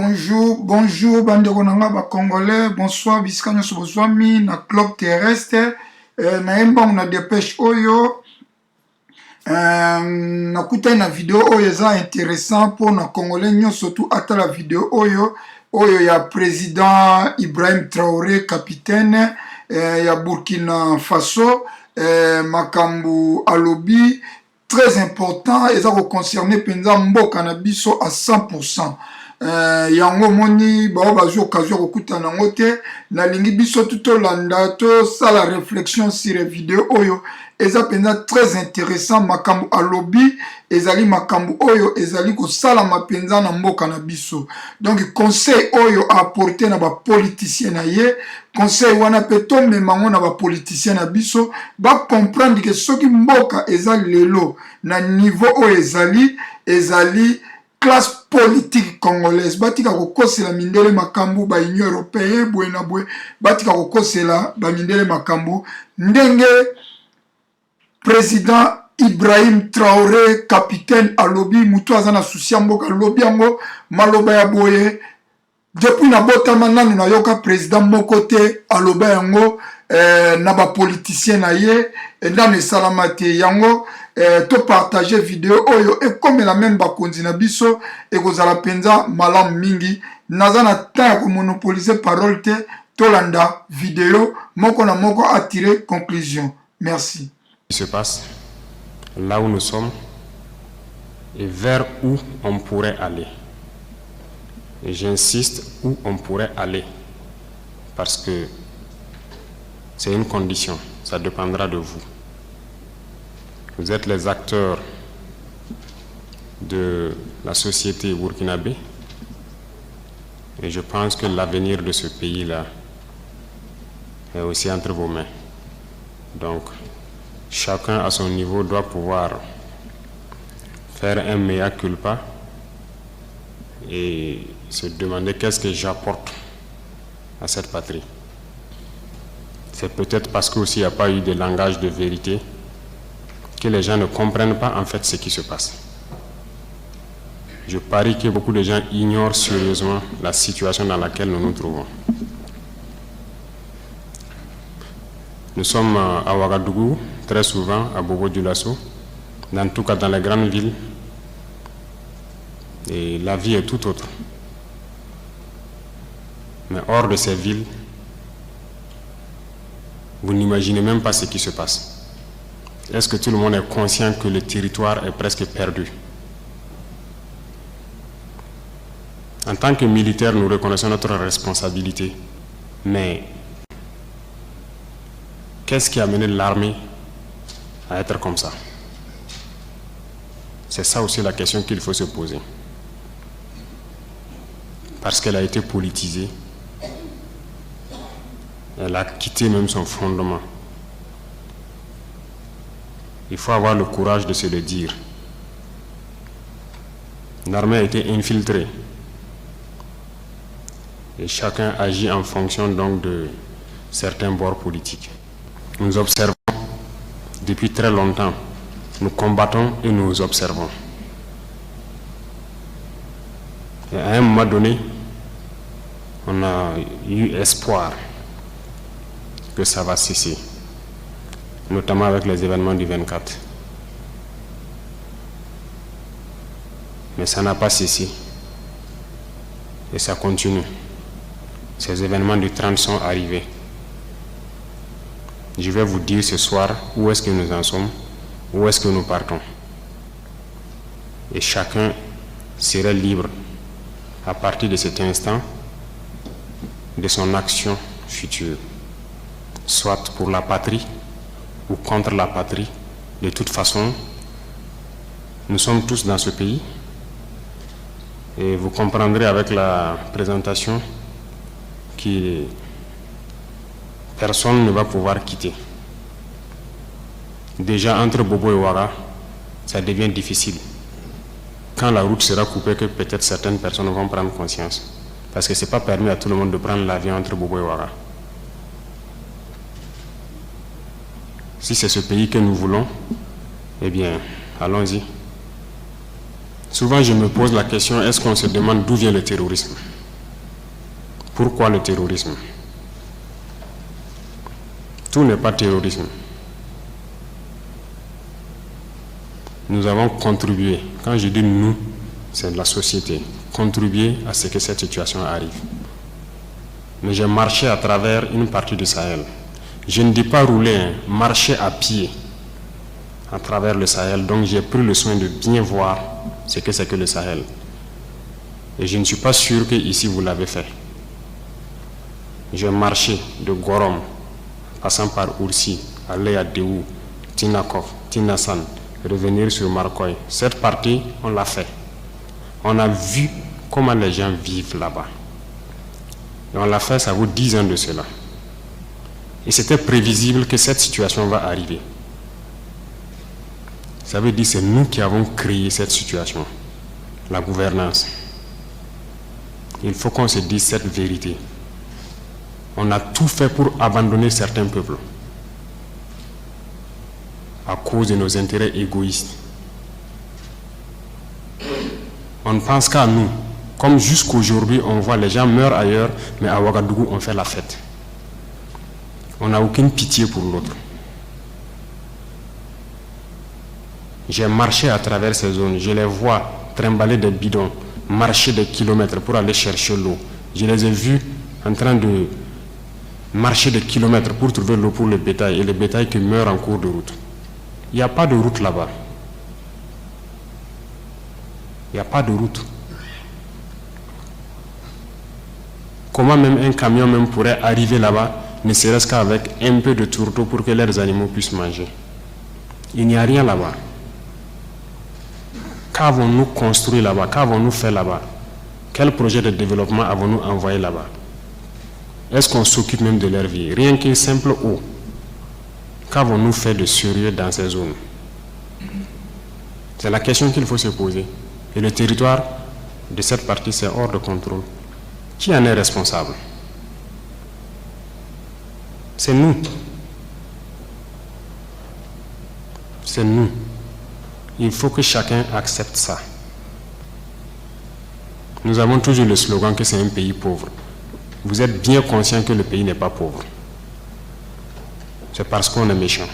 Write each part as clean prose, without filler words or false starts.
Bonjour, bande konanga congolais, bonsoir, bisika nyoso bozwami na club terrestre, na yemba na dépêche oyo, nakuta na vidéo oyo eza intéressant pour na congolais nyoso tout ata la vidéo oyo ya président Ibrahim Traoré, capitaine ya Burkina Faso, makambu alobi très important, eza ko concerner penza mboka na biso à 100%. Yango moni bao bazo occasion kokutana ngote na lingi biso tout landa to sala réflexion sur les vidéos oyo eza penza très intéressant makambu alobi ezali makambu oyo ezali ko sala mapenza na mboka na biso. Donc conseil oyo apporter na ba politicien na ye, conseil wana peto memango na ba politicien na biso ba comprendre que soki mboka ezali lelo na niveau oyo ezali classe politique congolaise batika kokosela mindele makambu ba union européenne bwena bwe batika kokosela ba mindele makambu ndenge président Ibrahim Traoré capitaine alobi mutu azana susia mboka alobi yango maloba ya boye depuis na botama nanu na yoka président moko te aloba yango na ba politicien na ye ndane salamate yango to partager vidéo oyo et comme la même bakonzi na biso et kozala penza malam mingi nazana ta ko monopoliser parole te tolanda vidéo moko na moko a tirer conclusion. Merci. Ce qui se passe là où nous sommes et vers où on pourrait aller. Et j'insiste où on pourrait aller parce que c'est une condition, ça dépendra de vous. Vous êtes les acteurs de la société burkinabé et je pense que l'avenir de ce pays-là est aussi entre vos mains. Donc, chacun à son niveau doit pouvoir faire un mea culpa et se demander qu'est-ce que j'apporte à cette patrie. C'est peut-être parce qu'aussi il n'y a pas eu de langage de vérité que les gens ne comprennent pas en fait ce qui se passe. Je parie que beaucoup de gens ignorent sérieusement la situation dans laquelle nous nous trouvons. Nous sommes à Ouagadougou, très souvent à Bobo-Dioulasso, dans tout cas dans les grandes villes, et la vie est tout autre. Mais hors de ces villes, vous n'imaginez même pas ce qui se passe. Est-ce que tout le monde est conscient que le territoire est presque perdu? En tant que militaires, nous reconnaissons notre responsabilité. Mais qu'est-ce qui a mené l'armée à être comme ça? C'est ça aussi la question qu'il faut se poser. Parce qu'elle a été politisée. Elle a quitté même son fondement. Il faut avoir le courage de se le dire. L'armée a été infiltrée. Et chacun agit en fonction donc de certains bords politiques. Nous observons depuis très longtemps. Nous combattons et nous observons. Et à un moment donné, on a eu espoir que ça va cesser, notamment avec les événements du 24. Mais ça n'a pas cessé. Et ça continue. Ces événements du 30 sont arrivés. Je vais vous dire ce soir où est-ce que nous en sommes, où est-ce que nous partons. Et chacun serait libre, à partir de cet instant, de son action future. Soit pour la patrie, ou contre la patrie. De toute façon, nous sommes tous dans ce pays et vous comprendrez avec la présentation que personne ne va pouvoir quitter. Déjà entre Bobo et Ouaga, ça devient difficile. Quand la route sera coupée, que peut-être certaines personnes vont prendre conscience. Parce que ce n'est pas permis à tout le monde de prendre l'avion entre Bobo et Ouaga. Si c'est ce pays que nous voulons, eh bien, allons-y. Souvent, je me pose la question, est-ce qu'on se demande d'où vient le terrorisme? Pourquoi le terrorisme? Tout n'est pas terrorisme. Nous avons contribué, quand je dis nous, c'est la société, contribué à ce que cette situation arrive. Mais j'ai marché à travers une partie du Sahel. Je ne dis pas rouler, marcher à pied à travers le Sahel. Donc j'ai pris le soin de bien voir ce que c'est que le Sahel. Et je ne suis pas sûr que ici vous l'avez fait. J'ai marché de Gorom, passant par Oursi, aller à Déou, Tinakov, Tinasan, revenir sur Marcoy. Cette partie, on l'a fait. On a vu comment les gens vivent là-bas. Et on l'a fait, ça vaut 10 ans de cela. Et c'était prévisible que cette situation va arriver. Ça veut dire que c'est nous qui avons créé cette situation, la gouvernance. Il faut qu'on se dise cette vérité. On a tout fait pour abandonner certains peuples à cause de nos intérêts égoïstes. On ne pense qu'à nous. Comme jusqu'aujourd'hui, on voit les gens meurent ailleurs, mais à Ouagadougou, on fait la fête. On n'a aucune pitié pour l'autre. J'ai marché à travers ces zones. Je les vois trimballer des bidons, marcher des kilomètres pour aller chercher l'eau. Je les ai vus en train de marcher des kilomètres pour trouver l'eau pour le bétail, et le bétail qui meurt en cours de route. Il n'y a pas de route là-bas. Il n'y a pas de route. Comment même un camion même pourrait arriver là-bas, ne serait-ce qu'avec un peu de tourteau pour que leurs animaux puissent manger? Il n'y a rien là-bas. Qu'avons-nous construit là-bas? Qu'avons-nous fait là-bas? Quel projet de développement avons-nous envoyé là-bas? Est-ce qu'on s'occupe même de leur vie? Rien qu'une simple eau. Qu'avons-nous fait de sérieux dans ces zones? C'est la question qu'il faut se poser. Et le territoire de cette partie, c'est hors de contrôle. Qui en est responsable? C'est nous. C'est nous. Il faut que chacun accepte ça. Nous avons toujours le slogan que c'est un pays pauvre. Vous êtes bien conscient que le pays n'est pas pauvre. C'est parce qu'on est méchant.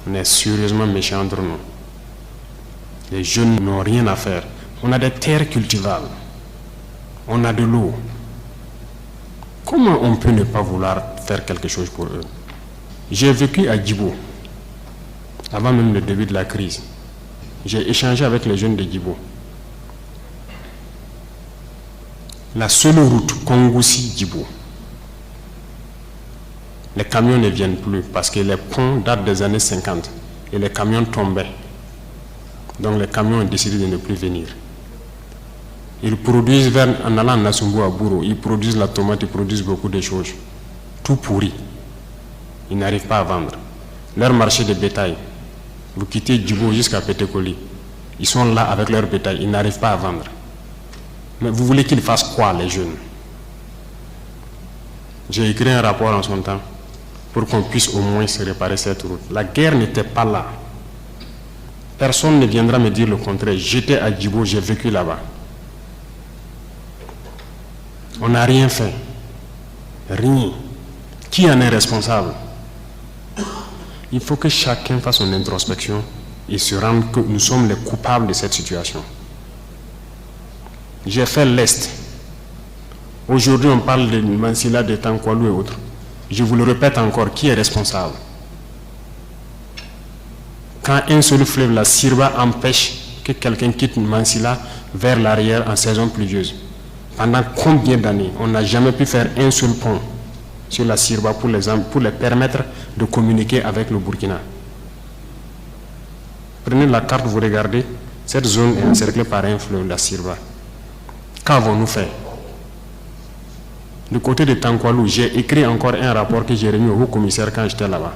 On est sérieusement méchant entre nous. Les jeunes n'ont rien à faire. On a des terres cultivables. On a de l'eau. Comment on peut ne pas vouloir faire quelque chose pour eux? J'ai vécu à Djibo, avant même le début de la crise. J'ai échangé avec les jeunes de Djibo. La seule route Kongoussi-Djibo, les camions ne viennent plus parce que les ponts datent des années 50 et les camions tombaient. Donc les camions ont décidé de ne plus venir. Ils produisent, en allant à Nassumbu à Bouro, ils produisent la tomate, ils produisent beaucoup de choses. Tout pourri. Ils n'arrivent pas à vendre. Leur marché de bétail, vous quittez Djibo jusqu'à Pétékoli, ils sont là avec leur bétail, ils n'arrivent pas à vendre. Mais vous voulez qu'ils fassent quoi, les jeunes? J'ai écrit un rapport en son temps pour qu'on puisse au moins se réparer cette route. La guerre n'était pas là. Personne ne viendra me dire le contraire. J'étais à Djibo, j'ai vécu là-bas. On n'a rien fait. Rien. Qui en est responsable? Il faut que chacun fasse son introspection et se rende que nous sommes les coupables de cette situation. J'ai fait l'Est. Aujourd'hui, on parle de Mansilla, de Tankwalou et autres. Je vous le répète encore, qui est responsable? Quand un seul fleuve, la Sirba, empêche que quelqu'un quitte Mansilla vers l'arrière en saison pluvieuse, pendant combien d'années on n'a jamais pu faire un seul pont sur la Sirba pour les permettre de communiquer avec le Burkina? Prenez la carte, vous regardez, cette zone est encerclée par un fleuve, la Sirba. Qu'avons-nous fait? Du côté de Tankwalou, j'ai écrit encore un rapport que j'ai remis au haut-commissaire quand j'étais là-bas,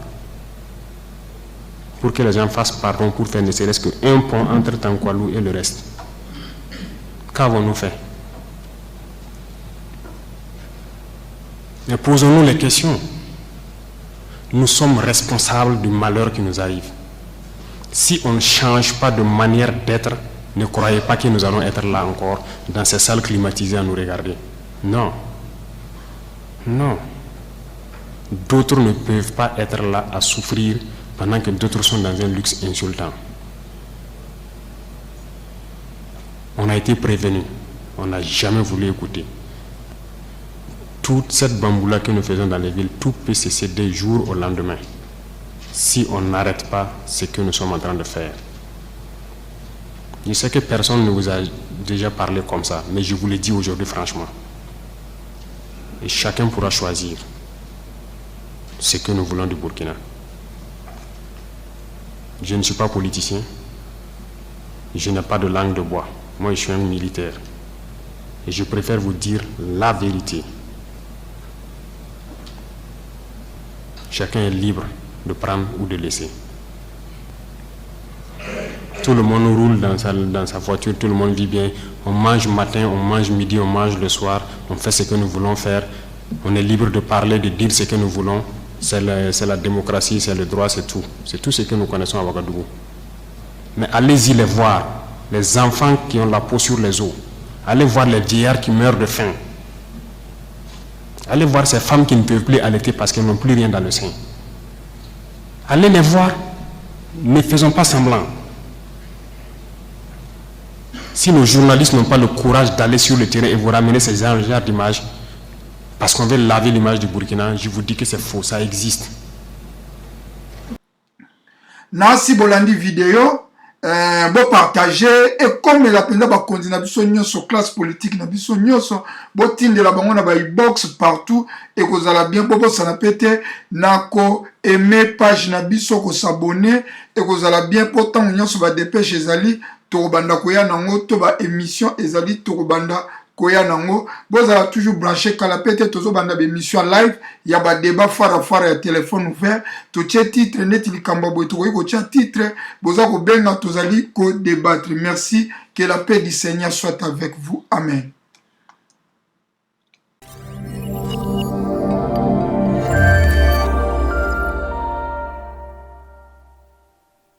pour que les gens fassent pardon pour faire ne serait-ce qu'un pont entre Tankwalou et le reste. Qu'avons-nous fait? Mais posons-nous les questions. Nous sommes responsables du malheur qui nous arrive. Si on ne change pas de manière d'être, ne croyez pas que nous allons être là encore, dans ces salles climatisées à nous regarder. Non. Non. D'autres ne peuvent pas être là à souffrir pendant que d'autres sont dans un luxe insultant. On a été prévenus. On n'a jamais voulu écouter. Toute cette bamboula que nous faisons dans les villes, tout peut cesser du jour au lendemain. Si on n'arrête pas ce que nous sommes en train de faire. Je sais que personne ne vous a déjà parlé comme ça, mais je vous le dis aujourd'hui franchement. Et chacun pourra choisir ce que nous voulons du Burkina. Je ne suis pas politicien. Je n'ai pas de langue de bois. Moi, je suis un militaire. Et je préfère vous dire la vérité. Chacun est libre de prendre ou de laisser. Tout le monde roule dans sa voiture, tout le monde vit bien. On mange matin, on mange midi, on mange le soir. On fait ce que nous voulons faire. On est libre de parler, de dire ce que nous voulons. C'est la démocratie, c'est le droit, c'est tout. C'est tout ce que nous connaissons à Ouagadougou. Mais allez-y les voir. Les enfants qui ont la peau sur les os. Allez voir les vieillards qui meurent de faim. Allez voir ces femmes qui ne peuvent plus allaiter parce qu'elles n'ont plus rien dans le sein. Allez les voir. Ne faisons pas semblant. Si nos journalistes n'ont pas le courage d'aller sur le terrain et vous ramener ces genres d'images, parce qu'on veut laver l'image du Burkina, je vous dis que c'est faux, ça existe. Nasi bolandi vidéo, bon partager et comme la penda ba kondi na biso nyonso classe politique na biso nyonso bo tinde la bango na ba box partout et ko zala bien bobo sana pété nako aimer page na biso ko s'abonner et ko zala bien pourtant nyonso ba dépêche ezali to banda koya nango to ba émission ezali to banda koya nango bozala toujours branché kala pété tozo banda ba émission live ya ba débat fara ya téléphone ouvert to tie titre neti likamba boy to ko tia titre boza ko benga tozali ko débattre. Merci, que la paix du Seigneur soit avec vous. Amen.